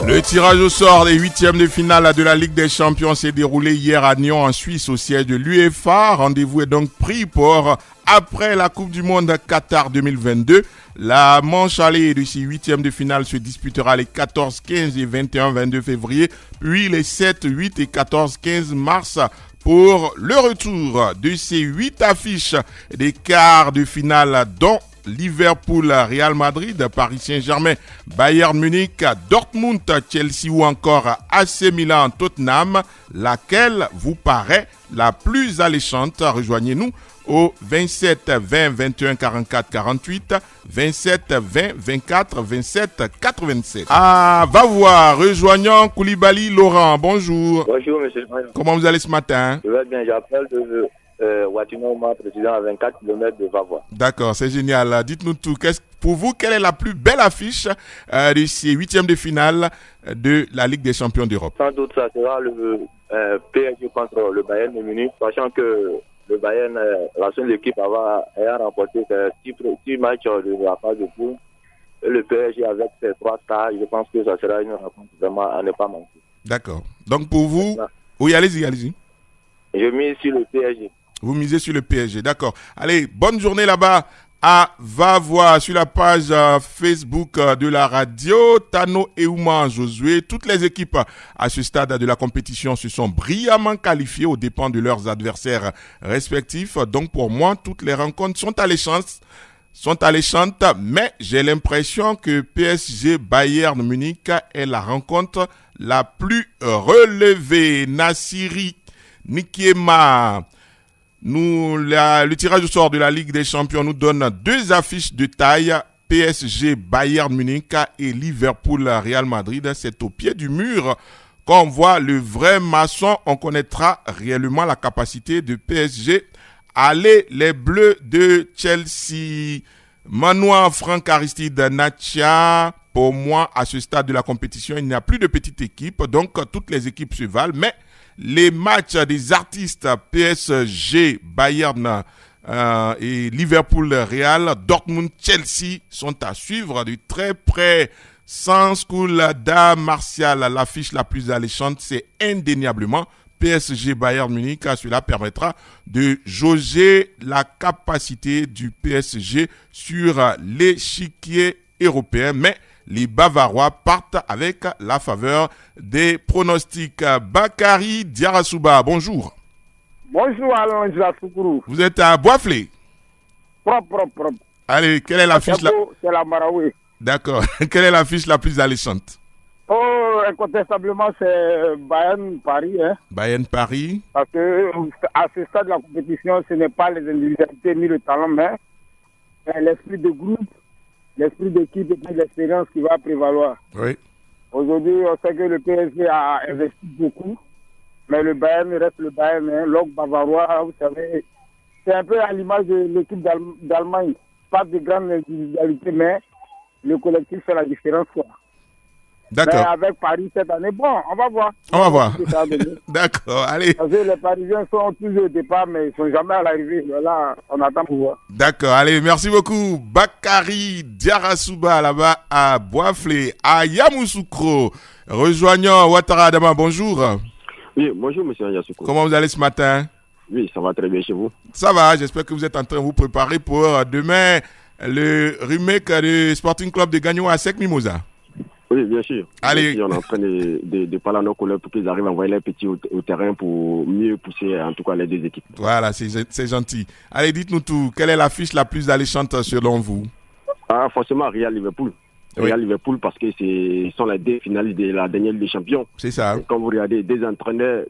Le tirage au sort des huitièmes de finale de la Ligue des Champions s'est déroulé hier à Nyon en Suisse au siège de l'UEFA. Rendez-vous est donc pris pour après la Coupe du Monde Qatar 2022. La manche allée de ces huitièmes de finale se disputera les 14, 15 et 21-22 février, puis les 7, 8 et 14, 15 mars pour le retour de ces 8 affiches des quarts de finale dont Liverpool, Real Madrid, Paris Saint-Germain, Bayern Munich, Dortmund, Chelsea ou encore AC Milan, Tottenham. Laquelle vous paraît la plus alléchante? Rejoignez-nous au 27 20 21 44 48, 27 20 24 27 87. Ah, va voir, rejoignons Koulibaly Laurent. Bonjour. Bonjour, monsieur. Comment vous allez ce matin? Je vais bien, j'appelle de Watino, président à 24 km de Vavois. D'accord, c'est génial. Dites-nous tout. Pour vous, quelle est la plus belle affiche de ces huitièmes de finale de la Ligue des Champions d'Europe? Sans doute, ça sera le PSG contre le Bayern de Munich, sachant que le Bayern, la seule équipe ayant remporté 6 matchs de la phase de poule. Et le PSG avec ses 3 stars, je pense que ça sera une rencontre vraiment à ne pas manquer. D'accord. Donc pour vous, oui, allez-y. Je mise sur le PSG. Vous misez sur le PSG, d'accord. Allez, bonne journée là-bas à Va-Voir sur la page Facebook de la radio. Tano et Ouma Josué, toutes les équipes à ce stade de la compétition se sont brillamment qualifiées aux dépens de leurs adversaires respectifs. Donc pour moi, toutes les rencontres sont alléchantes, mais j'ai l'impression que PSG Bayern Munich est la rencontre la plus relevée. Nassiri Nikiema. Le tirage au sort de la Ligue des Champions nous donne 2 affiches de taille, PSG Bayern Munich et Liverpool Real Madrid. C'est au pied du mur qu'on voit le vrai maçon. On connaîtra réellement la capacité de PSG. Allez, les Bleus de Chelsea. Manoir Franck Aristide Natia. Pour moi, à ce stade de la compétition, il n'y a plus de petite équipe, donc toutes les équipes se valent, mais les matchs des artistes PSG, Bayern et Liverpool, Real, Dortmund, Chelsea sont à suivre de très près. Sans Skoulada Martial, l'affiche la plus alléchante, c'est indéniablement PSG, Bayern Munich. Cela permettra de jauger la capacité du PSG sur l'échiquier européen, mais les Bavarois partent avec la faveur des pronostics. Bakary Diarasuba, bonjour. Bonjour Alain Soukourou. Vous êtes à Boisflé. Propre. Allez, quelle est l'affiche C'est la Maraoui. D'accord. Quelle est l'affiche la plus alléchante? Oh, incontestablement, c'est Bayern-Paris. Bayern-Paris. Parce que à ce stade de la compétition, ce n'est pas les individualités ni le talent, mais l'esprit de groupe, l'esprit d'équipe et puis l'expérience qui va prévaloir. Oui. Aujourd'hui, on sait que le PSG a investi beaucoup, mais le Bayern reste le Bayern. L'OG bavarois, vous savez, c'est un peu à l'image de l'équipe d'Allemagne. Pas de grandes individualités, mais le collectif fait la différence, quoi. D'accord. Mais avec Paris cette année, bon, on va voir. D'accord, allez. Parce que les Parisiens sont toujours au départ, mais ils ne sont jamais à l'arrivée. Là, on attend pour voir. D'accord, allez, merci beaucoup. Bakary Diarasuba, là-bas à Boisflé, à Yamoussoukro. Rejoignons Ouattara Adama, bonjour. Oui, bonjour, monsieur Yamoussoukro. Comment vous allez ce matin? Oui, ça va très bien chez vous. Ça va, j'espère que vous êtes en train de vous préparer pour demain, le remake du Sporting Club de Gagnon à Sec Mimosa. Oui, bien sûr. Allez. On est en train de parler à nos collègues pour qu'ils arrivent à envoyer les petits au terrain pour mieux pousser en tout cas les 2 équipes. Voilà, c'est gentil. Allez, dites-nous tout. Quelle est l'affiche la plus alléchante selon vous? Forcément, Real-Liverpool. Oui. Real-Liverpool parce que ce sont les 2 finalistes de la dernière Ligue des Champions. C'est ça. Quand vous regardez des entraîneurs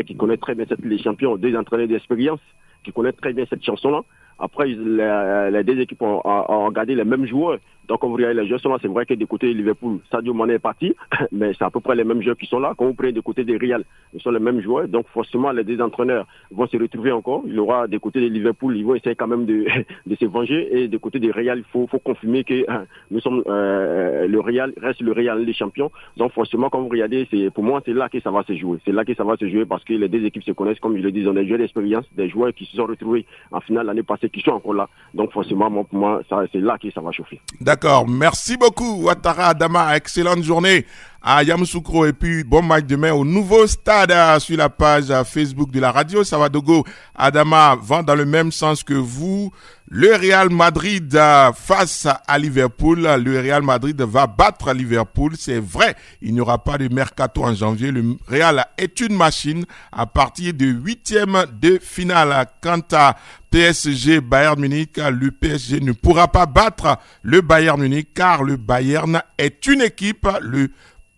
qui connaissent très bien cette Ligue des Champions, 2 entraîneurs d'expérience qui connaissent très bien cette chanson-là. Après, les 2 équipes ont regardé les mêmes joueurs. Donc, quand vous regardez les joueurs sont là, c'est vrai que du côté de Liverpool, Sadio Mané est parti, mais c'est à peu près les mêmes joueurs qui sont là. Quand vous prenez du côté des Real, ce sont les mêmes joueurs. Donc, forcément, les 2 entraîneurs vont se retrouver encore. Il y aura du côté de Liverpool, ils vont essayer quand même de se venger. Et du côté des Real, il faut confirmer que nous sommes le Real reste le Real des champions. Donc, forcément, quand vous regardez, pour moi, c'est là que ça va se jouer. C'est là que ça va se jouer parce que les 2 équipes se connaissent, comme je le dis, ils ont des joueurs d'expérience, des joueurs qui se sont retrouvés en finale l'année passée, qui sont encore là. Donc, forcément, pour moi, c'est là que ça va chauffer. D'accord. Merci beaucoup, Ouattara Adama. Excellente journée à Yamoussoukro. Et puis, bon match demain au nouveau stade sur la page Facebook de la radio. Savadogo Adama vont dans le même sens que vous. Le Real Madrid face à Liverpool. Le Real Madrid va battre Liverpool. C'est vrai, il n'y aura pas de mercato en janvier. Le Real est une machine à partir de 8e de finale. Quant à PSG Bayern Munich, le PSG ne pourra pas battre le Bayern Munich car le Bayern est une équipe. Le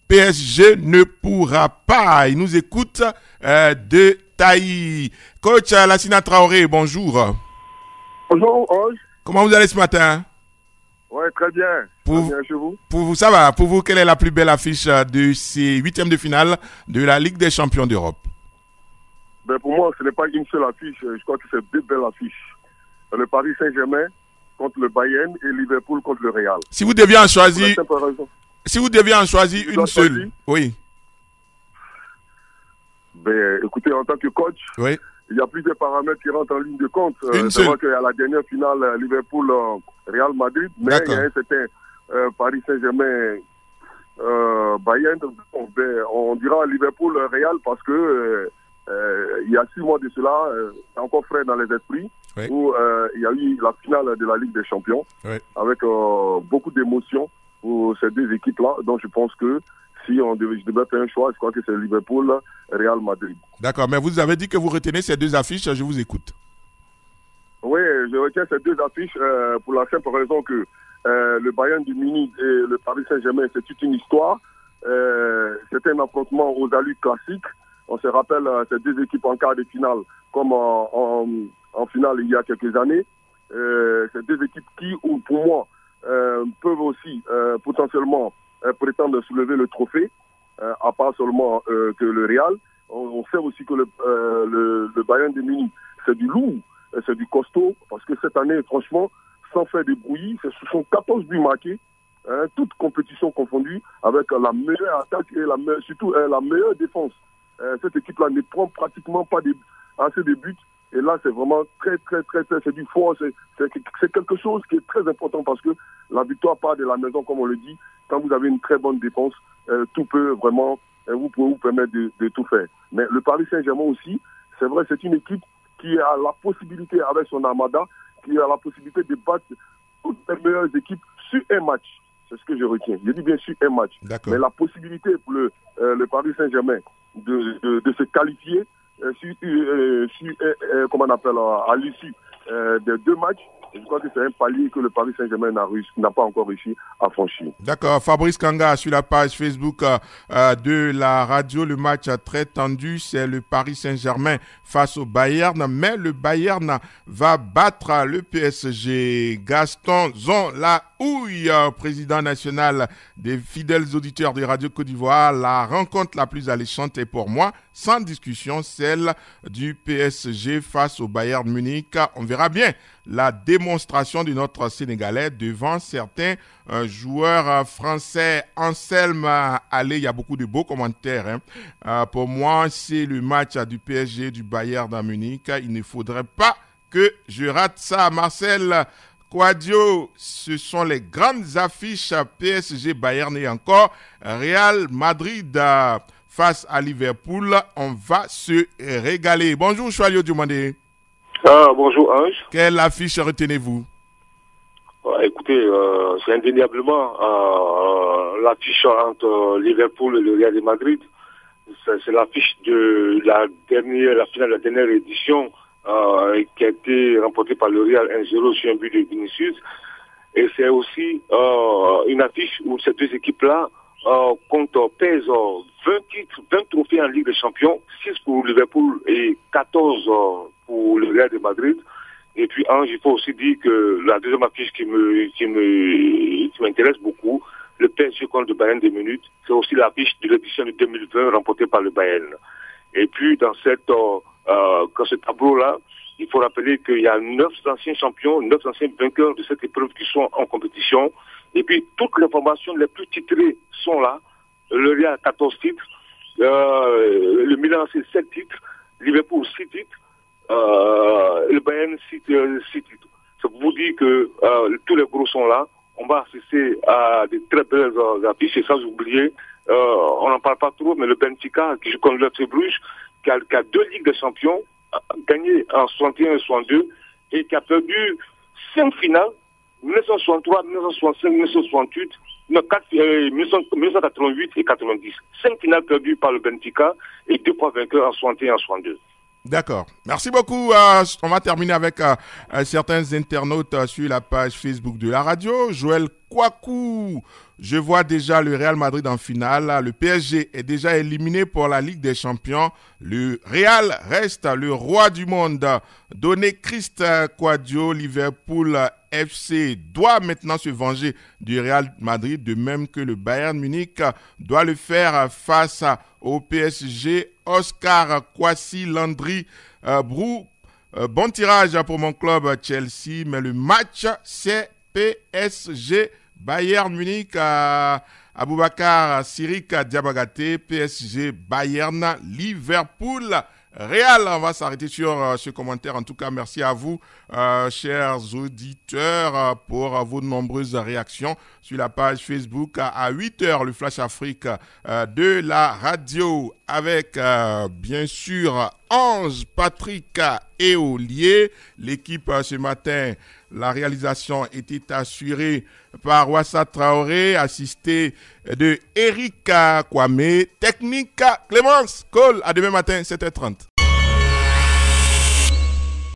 PSG ne pourra pas. Il nous écoute de Taï. Coach Lassina Traoré, bonjour. Bonjour, Ange. Comment vous allez ce matin? Ouais, très bien. Très bien chez vous. Pour vous, ça va. Pour vous, quelle est la plus belle affiche de ces huitièmes de finale de la Ligue des Champions d'Europe? Ben pour moi, ce n'est pas une seule affiche. Je crois que c'est deux belles affiches. Le Paris Saint-Germain contre le Bayern et Liverpool contre le Real. Si vous deviez en choisir, une seule, oui. Ben, écoutez, en tant que coach, oui. Il y a plusieurs paramètres qui rentrent en ligne de compte. C'est vrai qu'il y a la dernière finale Liverpool-Real Madrid, mais il y a un certain Paris Saint-Germain Bayern. On dira Liverpool-Real parce que il y a 6 mois de cela, c'est encore frais dans les esprits, oui. Où il y a eu la finale de la Ligue des Champions, oui. Avec beaucoup d'émotions pour ces deux équipes-là. Donc je pense que si je devais faire un choix, je crois que c'est Liverpool-Real Madrid. D'accord, mais vous avez dit que vous retenez ces deux affiches, je vous écoute. Oui, je retiens ces deux affiches pour la simple raison que le Bayern de Munich et le Paris Saint-Germain, c'est toute une histoire. C'était un affrontement aux allures classiques. On se rappelle ces deux équipes en quart de finale, comme en finale il y a quelques années. Ces deux équipes qui, pour moi, peuvent aussi potentiellement prétendre soulever le trophée, à part seulement que le Real. On sait aussi que le Bayern de Munich, c'est du lourd, c'est du costaud, parce que cette année, franchement, sans faire de bruit, ce sont 14 buts marqués, toutes compétitions confondues, avec la meilleure attaque et surtout la meilleure défense. Cette équipe-là ne prend pratiquement pas assez de buts. Et là, c'est vraiment très, c'est du fort. C'est quelque chose qui est très important parce que la victoire part de la maison, comme on le dit. Quand vous avez une très bonne défense, tout peut vraiment, vous pouvez vous permettre de tout faire. Mais le Paris Saint-Germain aussi, c'est vrai, c'est une équipe qui a la possibilité, avec son armada, qui a la possibilité de battre toutes les meilleures équipes sur un match. C'est ce que je retiens. Je dis bien sur un match. Mais la possibilité pour le Paris Saint-Germain de se qualifier comment on appelle, à l'issue des 2 matchs, je crois que c'est un palier que le Paris Saint-Germain n'a pas encore réussi à franchir. D'accord. Fabrice Kanga, sur la page Facebook de la radio, le match très tendu, c'est le Paris Saint-Germain face au Bayern, mais le Bayern va battre le PSG. Gaston Zonlaouille, président national des fidèles auditeurs de Radio Côte d'Ivoire, la rencontre la plus alléchante est pour moi, sans discussion, celle du PSG face au Bayern Munich. On verra bien la démonstration de notre Sénégalais devant certains joueurs français. Anselme Allé, il y a beaucoup de beaux commentaires. Pour moi, c'est le match du PSG du Bayern de Munich. Il ne faudrait pas que je rate ça. Marcel Quadio, ce sont les grandes affiches PSG, Bayern et encore Real Madrid face à Liverpool. On va se régaler. Bonjour, Choualio Diomandé. Bonjour Ange. Quelle affiche retenez-vous? Écoutez, c'est indéniablement l'affiche entre Liverpool et le Real de Madrid. C'est l'affiche de la finale de la dernière édition qui a été remportée par le Real 1-0 sur un but de Vinicius. Et c'est aussi une affiche où ces deux équipes-là pèsent 20 trophées en Ligue des Champions, 6 pour Liverpool et 14 pour le Real de Madrid. Et puis, Ange, il faut aussi dire que la deuxième affiche qui m'intéresse beaucoup, le PSG contre le Bayern de Munich, c'est aussi l'affiche de l'édition de 2020 remportée par le Bayern. Et puis, dans ce tableau-là, il faut rappeler qu'il y a 9 anciens champions, 9 anciens vainqueurs de cette épreuve qui sont en compétition. Et puis, toutes les formations les plus titrées sont là. Le Real a 14 titres, le Milan c'est 7 titres, Liverpool 6 titres, le Bayern 6 titres. Ça vous dit que tous les gros sont là. On va assister à de très belles affiches. Et sans oublier on n'en parle pas trop, mais le Benfica, qui joue contre l'FC Bruges, qui a 2 Ligues des Champions, a gagné en 61 et 62, et qui a perdu 5 finales, 1963, 1965, 1968, 1988 et 90. 5 finales perdues par le Benfica et 2 fois vainqueurs en 61 et en 62. D'accord. Merci beaucoup. On va terminer avec certains internautes sur la page Facebook de la radio. Joël Kouakou, je vois déjà le Real Madrid en finale. Le PSG est déjà éliminé pour la Ligue des Champions. Le Real reste le roi du monde. Donné Christ Quadio, Liverpool FC doit maintenant se venger du Real Madrid, de même que le Bayern Munich doit le faire face au PSG. Oscar Kwasi Landry Brou, bon tirage pour mon club Chelsea, mais le match c'est PSG Bayern Munich. Aboubakar Sirik Diabagate, PSG Bayern Liverpool Real. On va s'arrêter sur ce commentaire. En tout cas, merci à vous, chers auditeurs, pour vos nombreuses réactions sur la page Facebook. À 8h, le Flash Afrique de la radio avec, bien sûr, Ange, Patrick et Olier. L'équipe ce matin, la réalisation était assurée par Wassa Traoré, assisté de Eric Kwame. Technique, Clémence Cole. À demain matin, 7h30.